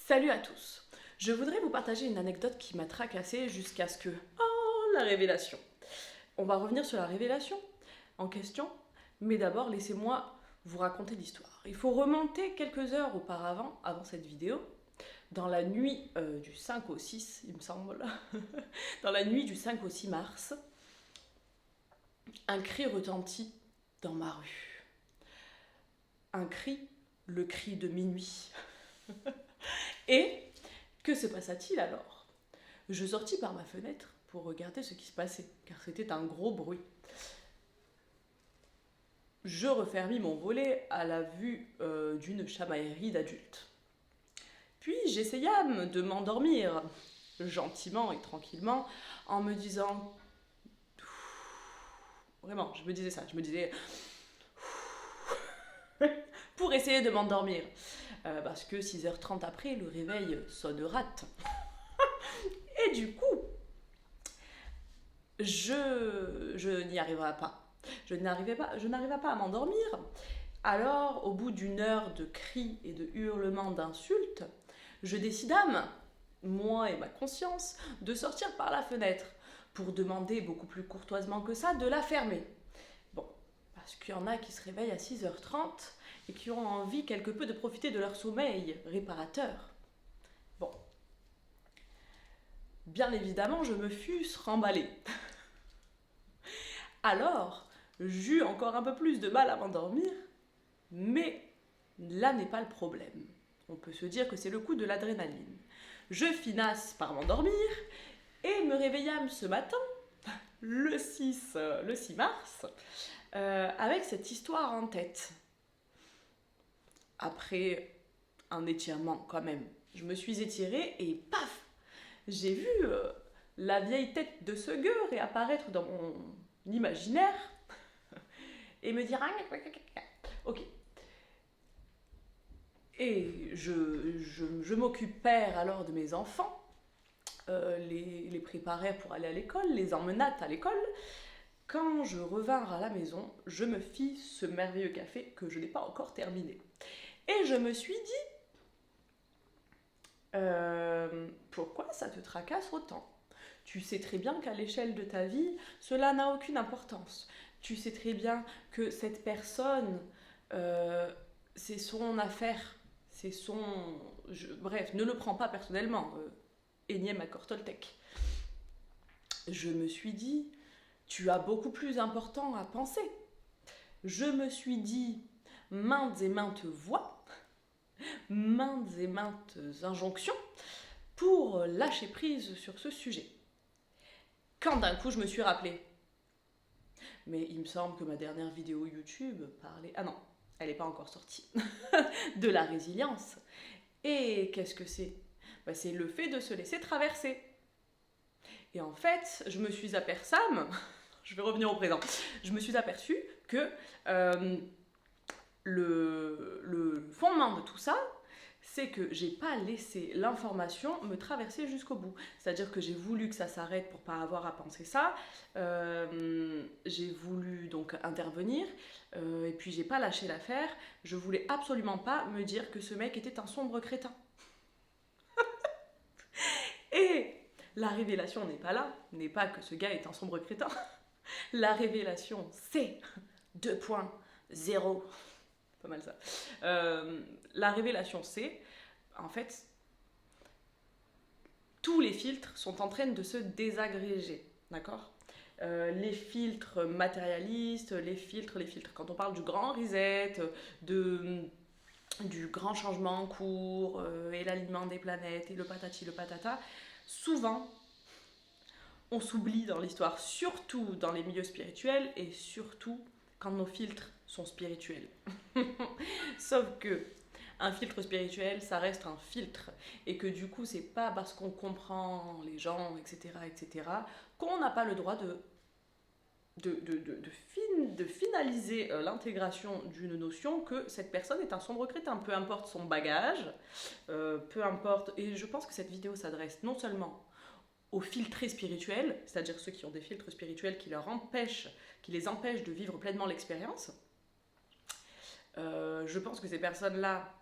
Salut à tous. Je voudrais vous partager une anecdote qui m'a tracassée jusqu'à ce que... Oh, la révélation. On va revenir sur la révélation en question, mais d'abord laissez-moi vous raconter l'histoire. Il faut remonter quelques heures auparavant, avant cette vidéo, dans la nuit du 5 au 6, il me semble, dans la nuit du 5 au 6 mars, un cri retentit dans ma rue. Un cri, le cri de minuit. Et que se passa-t-il alors? Je sortis par ma fenêtre pour regarder ce qui se passait, car c'était un gros bruit. Je refermis mon volet à la vue d'une chamaillerie d'adultes. Puis j'essaya de m'endormir, gentiment et tranquillement, en me disant... Vraiment, je me disais ça, je me disais... pour essayer de m'endormir. Parce que 6h30 après, le réveil sonne rate. Et du coup, je n'y arriverai pas. Je n'arrivais pas à m'endormir. Alors, au bout d'une heure de cris et de hurlements d'insultes, je décidâme, moi et ma conscience, de sortir par la fenêtre pour demander beaucoup plus courtoisement que ça de la fermer. Bon, parce qu'il y en a qui se réveillent à 6h30 et qui ont envie quelque peu de profiter de leur sommeil réparateur. Bon. Bien évidemment, je me fusse remballée. Alors, j'eus encore un peu plus de mal à m'endormir, mais là n'est pas le problème. On peut se dire que c'est le coup de l'adrénaline. Je finasse par m'endormir et me réveillâme ce matin, le 6 mars, avec cette histoire en tête. Après un étirement quand même, je me suis étirée et paf, j'ai vu la vieille tête de ce gueux réapparaître dans mon imaginaire et me dire ok. Et je m'occupais alors de mes enfants, les préparais pour aller à l'école, les emmenâtes à l'école. Quand je revins à la maison, je me fis ce merveilleux café que je n'ai pas encore terminé. Et je me suis dit, pourquoi ça te tracasse autant? Tu sais très bien qu'à l'échelle de ta vie, cela n'a aucune importance. Tu sais très bien que cette personne, c'est son affaire, c'est son... Bref, ne le prends pas personnellement, énième accord Toltec. Je me suis dit, tu as beaucoup plus important à penser. Je me suis dit, maintes et maintes voix, maintes et maintes injonctions pour lâcher prise sur ce sujet. Quand d'un coup je me suis rappelé, mais il me semble que ma dernière vidéo YouTube parlait... Ah non, elle n'est pas encore sortie. De la résilience. Et qu'est-ce que c'est? C'est le fait de se laisser traverser. Et en fait, je me suis aperçue, je vais revenir au présent, je me suis aperçue que le fondement de tout ça, c'est que j'ai pas laissé l'information me traverser jusqu'au bout. C'est-à-dire que j'ai voulu que ça s'arrête pour pas avoir à penser ça. J'ai voulu donc intervenir et puis j'ai pas lâché l'affaire. Je voulais absolument pas me dire que ce mec était un sombre crétin. Et la révélation n'est pas là, n'est pas que ce gars est un sombre crétin. La révélation, c'est 2.0. Pas mal ça. La révélation, c'est, en fait, tous les filtres sont en train de se désagréger, d'accord? Les filtres matérialistes, les filtres. Quand on parle du grand reset, du grand changement en cours, et l'alignement des planètes, et le patati, le patata, souvent, on s'oublie dans l'histoire, surtout dans les milieux spirituels, et surtout quand nos filtres sont spirituels. Sauf que un filtre spirituel, ça reste un filtre. Et que du coup, c'est pas parce qu'on comprend les gens, etc., qu'on n'a pas le droit de finaliser l'intégration d'une notion que cette personne est un sombre crétin. Peu importe son bagage, peu importe... Et je pense que cette vidéo s'adresse non seulement aux filtrés spirituels, c'est-à-dire ceux qui ont des filtres spirituels qui les empêchent de vivre pleinement l'expérience. Je pense que ces personnes-là,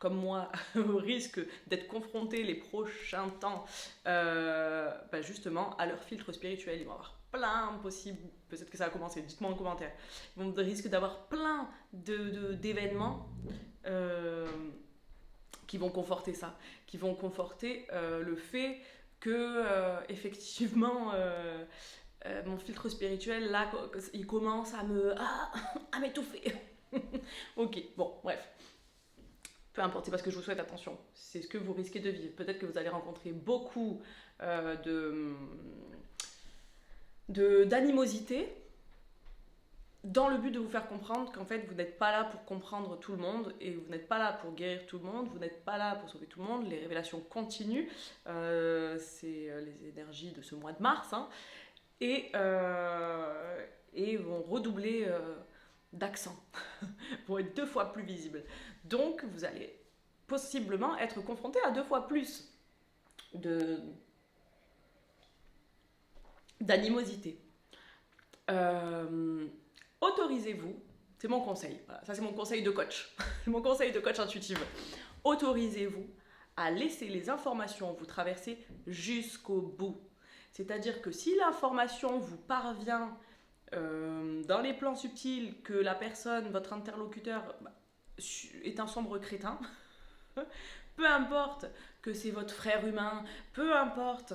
comme moi, au risque d'être confrontés les prochains temps, justement, à leur filtre spirituel. Ils vont avoir plein possible, peut-être que ça va commencer, dites-moi en commentaire. Ils vont risquer d'avoir plein d'événements qui vont conforter ça, qui vont conforter le fait que, effectivement, mon filtre spirituel, là, il commence à m'étouffer. Ok, bon, bref. Peu importe, c'est parce que je vous souhaite attention. C'est ce que vous risquez de vivre. Peut-être que vous allez rencontrer beaucoup d'animosité dans le but de vous faire comprendre qu'en fait, vous n'êtes pas là pour comprendre tout le monde et vous n'êtes pas là pour guérir tout le monde, vous n'êtes pas là pour sauver tout le monde. Les révélations continuent. C'est les énergies de ce mois de mars. Hein, et vont redoubler d'accent, vont être 2 fois plus visibles. Donc, vous allez possiblement être confronté à 2 fois plus d'animosité. Autorisez-vous, c'est mon conseil, voilà, ça c'est mon conseil de coach, mon conseil de coach intuitive. Autorisez-vous à laisser les informations vous traverser jusqu'au bout. C'est-à-dire que si l'information vous parvient dans les plans subtils que la personne, votre interlocuteur, est un sombre crétin, peu importe que c'est votre frère humain, peu importe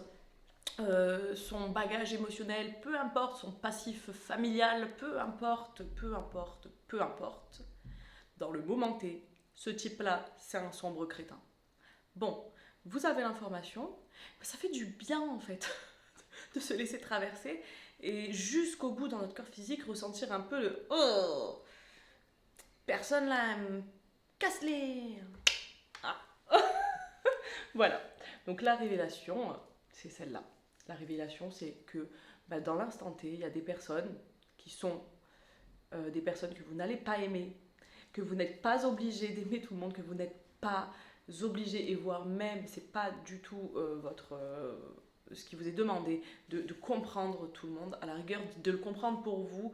son bagage émotionnel, peu importe son passif familial, peu importe, dans le moment T, ce type-là, c'est un sombre crétin. Bon, vous avez l'information, ça fait du bien en fait de se laisser traverser et jusqu'au bout dans notre corps physique ressentir un peu le « Oh !» Personne là me casse les... Ah. Voilà. Donc la révélation, c'est celle-là. La révélation, c'est que dans l'instant T, il y a des personnes qui sont des personnes que vous n'allez pas aimer, que vous n'êtes pas obligé d'aimer tout le monde, que vous n'êtes pas obligé, et voire même, c'est pas du tout ce qui vous est demandé, de comprendre tout le monde, à la rigueur de le comprendre pour vous,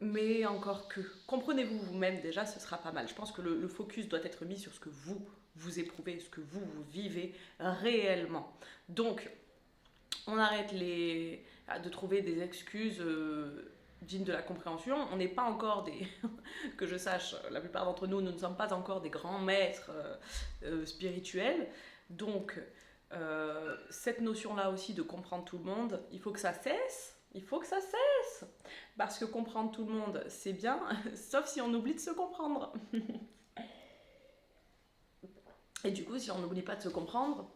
mais encore que, comprenez-vous vous-même déjà, ce sera pas mal. Je pense que le focus doit être mis sur ce que vous éprouvez, ce que vous vivez réellement. Donc, on arrête de trouver des excuses dignes de la compréhension. On n'est pas encore des... que je sache, la plupart d'entre nous, nous ne sommes pas encore des grands maîtres spirituels. Donc, cette notion-là aussi de comprendre tout le monde, il faut que ça cesse. Il faut que ça cesse. Parce que comprendre tout le monde, c'est bien, sauf si on oublie de se comprendre. Et du coup, si on n'oublie pas de se comprendre,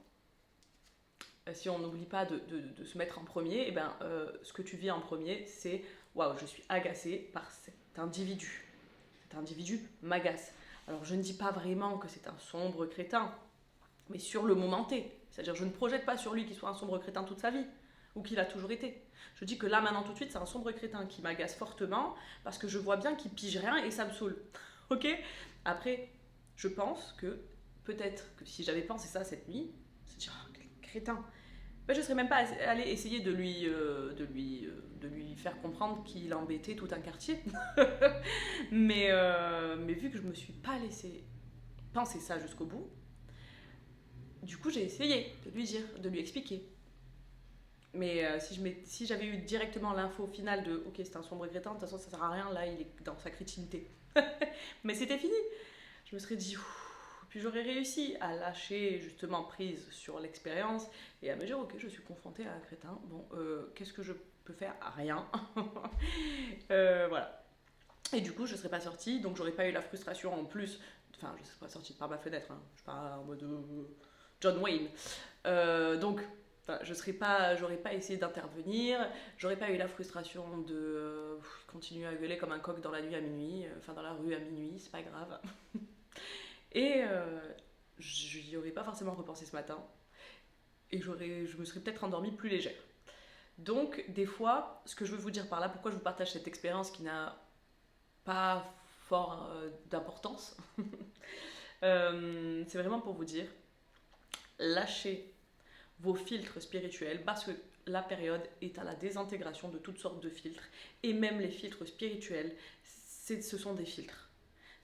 si on n'oublie pas de se mettre en premier, et ce que tu vis en premier, c'est « Waouh, je suis agacée par cet individu. Cet individu m'agace. » Alors, je ne dis pas vraiment que c'est un sombre crétin, mais sur le moment T. C'est-à-dire, je ne projette pas sur lui qu'il soit un sombre crétin toute sa vie, ou qu'il a toujours été. Je dis que là, maintenant, tout de suite, c'est un sombre crétin qui m'agace fortement, parce que je vois bien qu'il pige rien et ça me saoule. Ok ? Après, je pense que, peut-être que si j'avais pensé ça cette nuit, se dire « Oh, quel crétin !» je ne serais même pas allée essayer de lui faire comprendre qu'il embêtait tout un quartier. mais vu que je ne me suis pas laissé penser ça jusqu'au bout, du coup, j'ai essayé de lui dire, de lui expliquer. Mais si j'avais eu directement l'info finale de « Ok, c'est un sombre crétin, de toute façon, ça ne sert à rien, là, il est dans sa crétinité. » Mais c'était fini. Je me serais dit... Puis j'aurais réussi à lâcher justement prise sur l'expérience et à me dire ok, je suis confrontée à un crétin, bon, qu'est-ce que je peux faire? Rien. Voilà. Et du coup, je ne serais pas sortie, donc j'aurais pas eu la frustration en plus. Enfin, je ne serais pas sortie par ma fenêtre, hein. Je parle en mode John Wayne. Donc, j'aurais pas essayé d'intervenir, j'aurais pas eu la frustration de continuer à gueuler comme un coq dans la nuit à minuit, enfin dans la rue à minuit, c'est pas grave. Et je n'y aurais pas forcément repensé ce matin. Et je me serais peut-être endormie plus légère. Donc, des fois, ce que je veux vous dire par là, pourquoi je vous partage cette expérience qui n'a pas fort d'importance, c'est vraiment pour vous dire, lâchez vos filtres spirituels parce que la période est à la désintégration de toutes sortes de filtres. Et même les filtres spirituels, ce sont des filtres.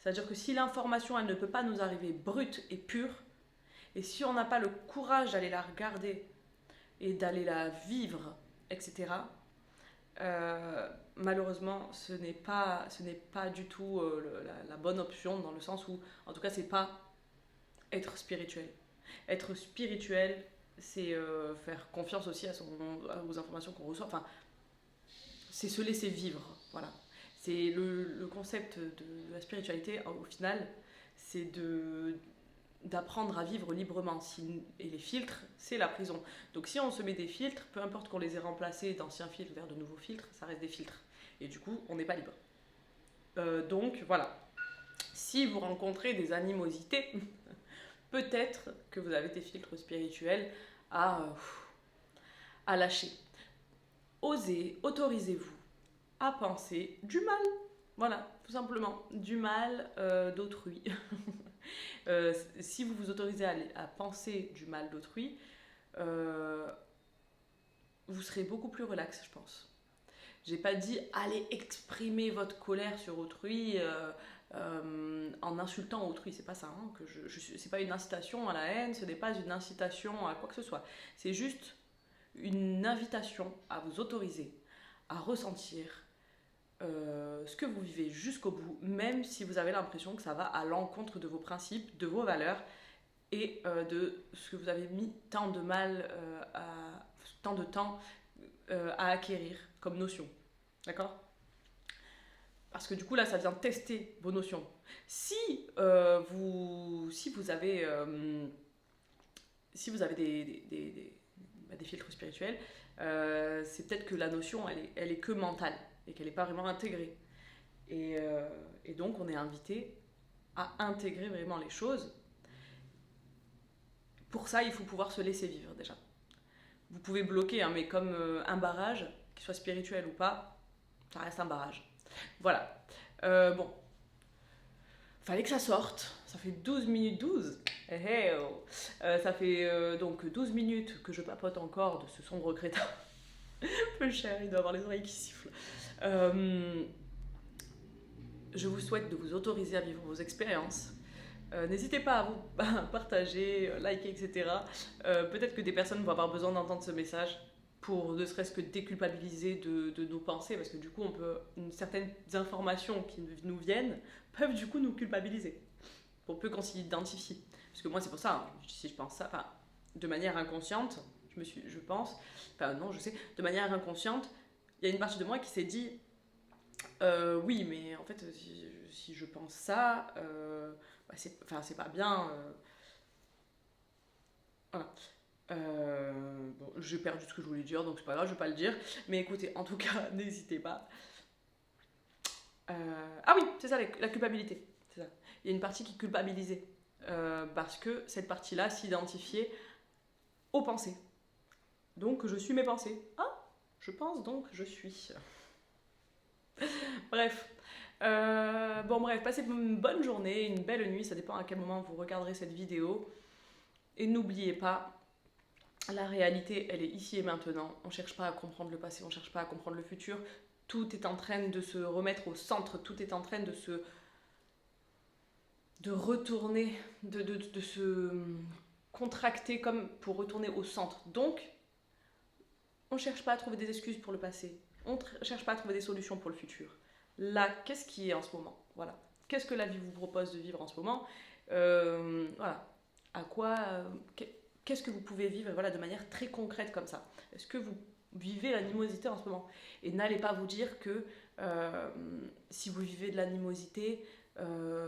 C'est-à-dire que si l'information, elle ne peut pas nous arriver brute et pure, et si on n'a pas le courage d'aller la regarder et d'aller la vivre, etc., malheureusement, ce n'est pas du tout la bonne option, dans le sens où, en tout cas, c'est pas être spirituel. Être spirituel, c'est faire confiance aussi aux informations qu'on reçoit. Enfin, c'est se laisser vivre. Voilà. C'est le concept de la spiritualité, au final, c'est d'apprendre à vivre librement. Et les filtres, c'est la prison. Donc si on se met des filtres, peu importe qu'on les ait remplacés d'anciens filtres vers de nouveaux filtres, ça reste des filtres. Et du coup, on n'est pas libre. Donc voilà. Si vous rencontrez des animosités, peut-être que vous avez des filtres spirituels à lâcher. Osez, autorisez-vous à penser du mal. Voilà, tout simplement. Du mal d'autrui. Si vous vous autorisez à penser du mal d'autrui, vous serez beaucoup plus relax, je pense. J'ai pas dit allez exprimer votre colère sur autrui en insultant autrui, c'est pas ça. Hein, c'est pas une incitation à la haine, ce n'est pas une incitation à quoi que ce soit. C'est juste une invitation à vous autoriser à ressentir ce que vous vivez jusqu'au bout, même si vous avez l'impression que ça va à l'encontre de vos principes, de vos valeurs et de ce que vous avez mis tant de temps à acquérir comme notion. D'accord ? Parce que du coup là ça vient tester vos notions. Si vous avez des filtres spirituels, c'est peut-être que la notion elle est que mentale et qu'elle n'est pas vraiment intégrée. Et donc on est invité à intégrer vraiment les choses. Pour ça il faut pouvoir se laisser vivre déjà. Vous pouvez bloquer, hein, mais comme un barrage, qu'il soit spirituel ou pas, ça reste un barrage. Voilà. Bon. Fallait que ça sorte. Ça fait 12 minutes 12. Ça fait donc 12 minutes que je papote encore de ce sombre crétin. Peu cher, il doit avoir les oreilles qui sifflent. Je vous souhaite de vous autoriser à vivre vos expériences. N'hésitez pas à vous partager, liker, etc. Peut-être que des personnes vont avoir besoin d'entendre ce message pour ne serait-ce que déculpabiliser de nos pensées, parce que du coup, certaines informations qui nous viennent peuvent du coup nous culpabiliser, pour peu qu'on s'y identifie. Parce que moi, c'est pour ça, hein, si je pense ça, de manière inconsciente, de manière inconsciente, il y a une partie de moi qui s'est dit, oui, mais en fait, si je pense ça, c'est pas bien. Voilà. Bon, j'ai perdu ce que je voulais dire, donc c'est pas grave, je vais pas le dire. Mais écoutez, en tout cas, n'hésitez pas. Ah oui, c'est ça, la culpabilité. C'est ça. Il y a une partie qui culpabilisait. Parce que cette partie-là s'identifiait aux pensées. Donc, je suis mes pensées. Ah, je pense donc je suis. Bref. Bref, passez une bonne journée, une belle nuit, ça dépend à quel moment vous regarderez cette vidéo. Et n'oubliez pas, la réalité, elle est ici et maintenant. On ne cherche pas à comprendre le passé, on ne cherche pas à comprendre le futur. Tout est en train de se remettre au centre, tout est en train de retourner, de se contracter comme pour retourner au centre. Donc, on ne cherche pas à trouver des excuses pour le passé, on ne cherche pas à trouver des solutions pour le futur. Là, qu'est-ce qui est en ce moment ? Voilà. Qu'est-ce que la vie vous propose de vivre en ce moment ? Voilà. À quoi qu'est-ce que vous pouvez vivre, voilà, de manière très concrète comme ça ? Est-ce que vous vivez l'animosité en ce moment ? Et n'allez pas vous dire que si vous vivez de l'animosité,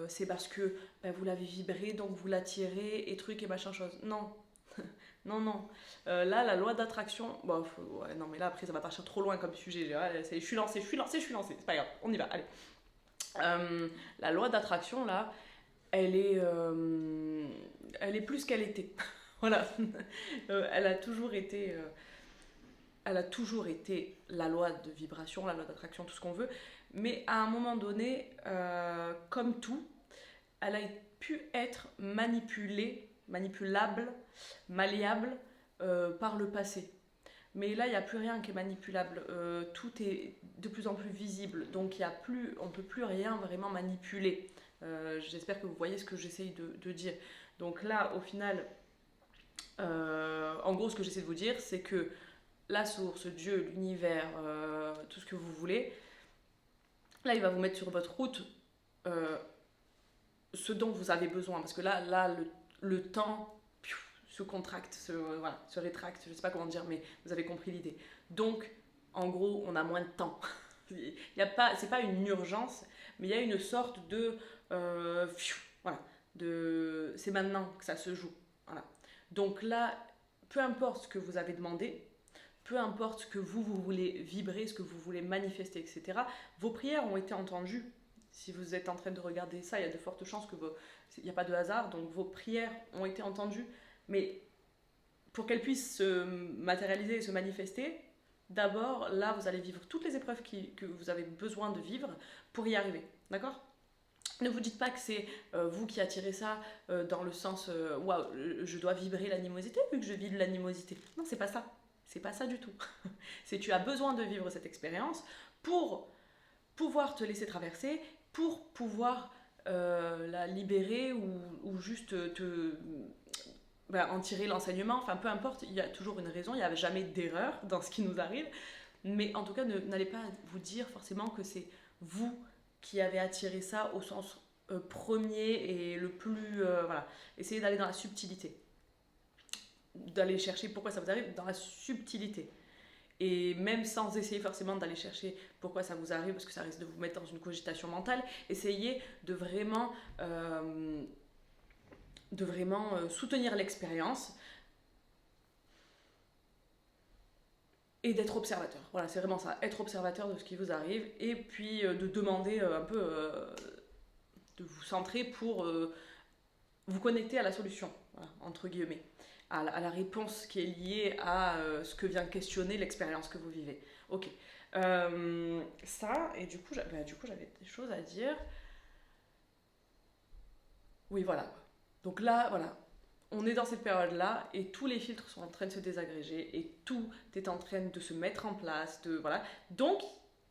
c'est parce que vous l'avez vibré, donc vous l'attirez, et truc et machin chose. Non. Non. Là, la loi d'attraction... non, mais là, après, ça va partir trop loin comme sujet. Je suis lancée. C'est pas grave, on y va, allez. La loi d'attraction, là, elle est plus qu'elle était. Voilà. Elle a toujours été la loi de vibration, la loi d'attraction, tout ce qu'on veut. Mais à un moment donné, comme tout, elle a pu être manipulable, malléable par le passé. Mais là, il n'y a plus rien qui est manipulable. Tout est de plus en plus visible. Donc, on ne peut plus rien vraiment manipuler. J'espère que vous voyez ce que j'essaye de dire. Donc là, au final, en gros, ce que j'essaie de vous dire, c'est que la source, Dieu, l'univers, tout ce que vous voulez, là, il va vous mettre sur votre route ce dont vous avez besoin. Parce que là le temps se contracte, voilà, se rétracte, je ne sais pas comment dire, mais vous avez compris l'idée. Donc, en gros, on a moins de temps. C'est pas une urgence, mais il y a une sorte de... voilà, c'est maintenant que ça se joue. Voilà. Donc là, peu importe ce que vous avez demandé, peu importe ce que vous voulez vibrer, ce que vous voulez manifester, etc., vos prières ont été entendues. Si vous êtes en train de regarder ça, il y a de fortes chances il n'y a pas de hasard, donc vos prières ont été entendues. Mais pour qu'elles puissent se matérialiser et se manifester, d'abord, là, vous allez vivre toutes les épreuves que vous avez besoin de vivre pour y arriver. D'accord ? Ne vous dites pas que c'est vous qui attirez ça dans le sens waouh, je dois vibrer l'animosité vu que je vis de l'animosité. Non, c'est pas ça. C'est pas ça du tout. C'est tu as besoin de vivre cette expérience pour pouvoir te laisser traverser, pour pouvoir la libérer ou juste en tirer l'enseignement. Enfin, peu importe, il y a toujours une raison, il n'y a jamais d'erreur dans ce qui nous arrive. Mais en tout cas, n'allez pas vous dire forcément que c'est vous qui avez attiré ça au sens premier et le plus... voilà. Essayez d'aller dans la subtilité. D'aller chercher pourquoi ça vous arrive dans la subtilité. Et même sans essayer forcément d'aller chercher pourquoi ça vous arrive, parce que ça risque de vous mettre dans une cogitation mentale, essayez de vraiment soutenir l'expérience et d'être observateur. Voilà, c'est vraiment ça, être observateur de ce qui vous arrive et puis de demander un peu, de vous centrer pour vous connecter à la solution, voilà, entre guillemets, à la réponse qui est liée à ce que vient questionner l'expérience que vous vivez. Ok. Ça, et du coup, j'avais des choses à dire. Oui, voilà. Donc là, voilà, on est dans cette période-là et tous les filtres sont en train de se désagréger et tout est en train de se mettre en place. Voilà. Donc,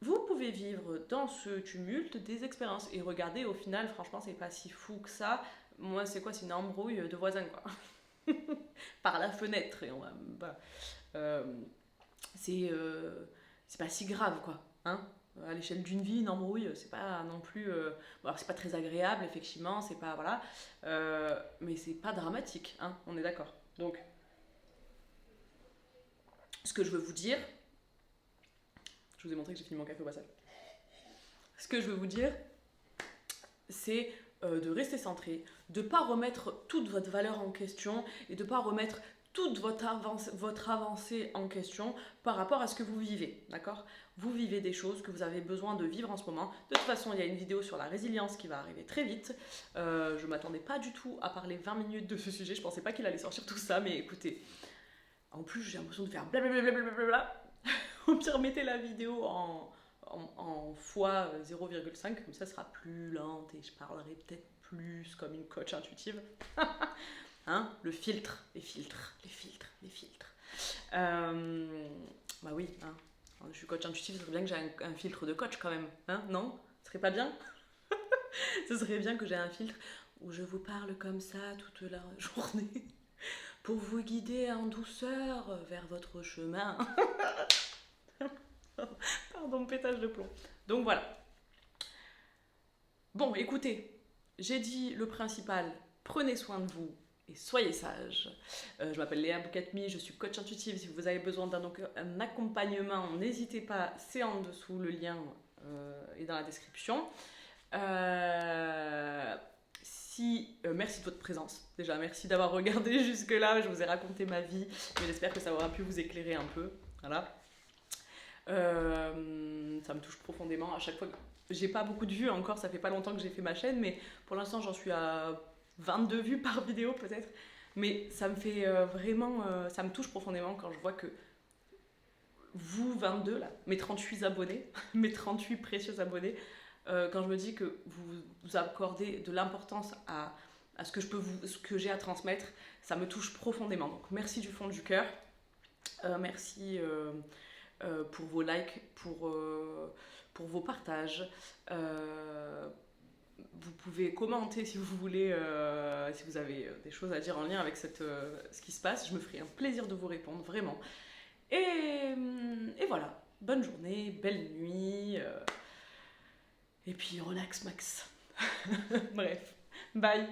vous pouvez vivre dans ce tumulte des expériences et regardez, au final, franchement, c'est pas si fou que ça. Moi, c'est quoi? C'est une embrouille de voisins, quoi. Par la fenêtre. Et c'est pas si grave, quoi. Hein, à l'échelle d'une vie, une embrouille, c'est pas non plus... bon, alors, c'est pas très agréable, effectivement, c'est pas... Voilà. Mais c'est pas dramatique, hein, on est d'accord. Donc, ce que je veux vous dire... Je vous ai montré que j'ai fini mon café au passage. Ce que je veux vous dire, c'est de rester centré, de ne pas remettre toute votre valeur en question et de ne pas remettre toute votre avancée en question par rapport à ce que vous vivez, d'accord ? Vous vivez des choses que vous avez besoin de vivre en ce moment. De toute façon, il y a une vidéo sur la résilience qui va arriver très vite. Je ne m'attendais pas du tout à parler 20 minutes de ce sujet. Je ne pensais pas qu'il allait sortir tout ça, mais écoutez, en plus, j'ai l'impression de faire blablabla. Au pire, mettez la vidéo en fois 0,5, comme ça sera plus lente et je parlerai peut-être plus comme une coach intuitive. Hein, le filtre, les filtres. Bah oui, hein. Je suis coach intuitive, ce serait bien que j'ai un filtre de coach quand même, hein, non? Ce serait pas bien? Ce serait bien que j'ai un filtre où je vous parle comme ça toute la journée pour vous guider en douceur vers votre chemin. Pardon, pétage de plomb. Donc voilà. Bon, écoutez, j'ai dit le principal, prenez soin de vous et soyez sages. Je m'appelle Léa Boukatmi, je suis coach intuitive. Si vous avez besoin d'un accompagnement, n'hésitez pas, c'est en dessous, le lien est dans la description. Merci de votre présence. Déjà, merci d'avoir regardé jusque-là. Je vous ai raconté ma vie, mais j'espère que ça aura pu vous éclairer un peu. Voilà. Ça me touche profondément à chaque fois. J'ai pas beaucoup de vues encore, ça fait pas longtemps que j'ai fait ma chaîne, mais pour l'instant j'en suis à 22 vues par vidéo peut-être. Mais ça me fait vraiment, ça me touche profondément quand je vois que vous 22 là, mes 38 abonnés, mes 38 précieux abonnés, quand je me dis que vous accordez de l'importance à ce que j'ai à transmettre, ça me touche profondément. Donc merci du fond du cœur, merci. Pour vos likes, pour vos partages. vous pouvez commenter si vous voulez, si vous avez des choses à dire en lien avec ce qui se passe. Je me ferai un plaisir de vous répondre, vraiment. Et voilà, bonne journée, belle nuit, et puis relax max. Bref, bye.